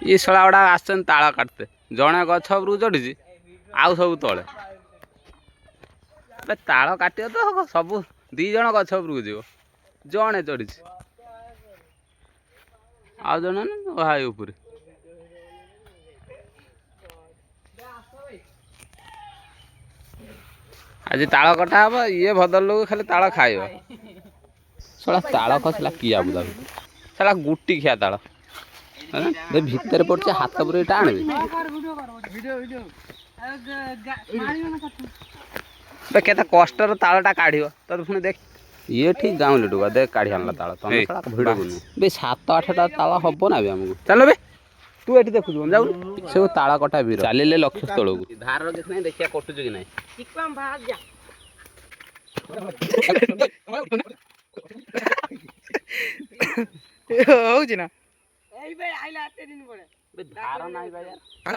ये शला गुड़ा आसन ताल काटते जड़े गछ उपरକୁ चढ़ी आउ सब तले ताल काट तो सब दी जन गछ उपरକୁ जीव जड़े चढ़ी आउ जन भाई ऊपर आज ताल कटा हम ये भद्र लोग खाली ताल खाइब शला ताल खसला किया बुदा शला गुटी खिया ताल भितर पड़े हाथ पर टाण केते कष्टर तालटा काढ़ तो पुणी देख ये ठीक गाँव टुका देख काढ़ी आनला ताल तुम भिड़ बे 7-8टा ताल हम ना भी आमको चलो बे तू ये देखु जाऊ सब ताल कटा वीर चलिए लक्ष्य स्थल को धार देखना देखिए कटुच कि ना ना धार नहीं भाई यार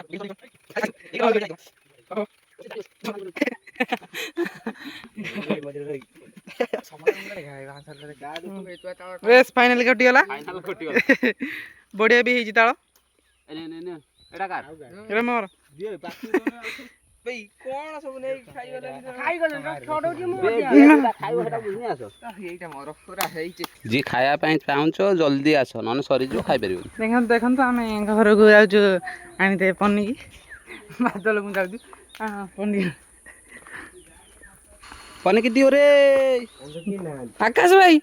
फाइनल कटिगला बढ़िया भी होई ताल एटा कार एरा मोर कौन सब नहीं खाई गले छोड़ो मो खाइबो हेटा बुझनी आसो एटा मोर पूरा हेई जी खाया पई चाहूछ जल्दी आस नन सरी जो खाइ परिबो देखन तो आम घर को जाऊ आनी पनी की बादल को जाऊ पनी पनी की दियो रे आकाश भाई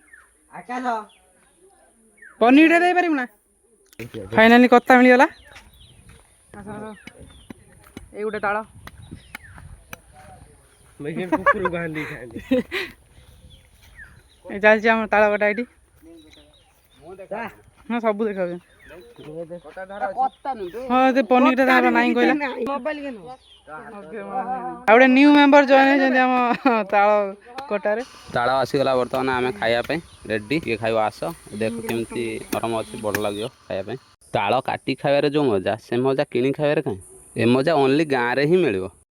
आकाश पनीर दे पारिम ना फाइनली कत्ता मिलगला ए गोटे ताल चलती आम ताल कटा ये हाँ सब देखा हाँ पनीर ना कहला गोटे न्यू मेंबर जॉइन होम ताल कटारे ताल आसीगला बर्तमान आम खायापी रेडी ये खाइब आस देख केमती नरम अच्छी बड़ लगे खायापी ताल काटी खाइबार जो मजा से मजा किणी खाइबार कहीं ए मजा ओनली गाँव में ही मिल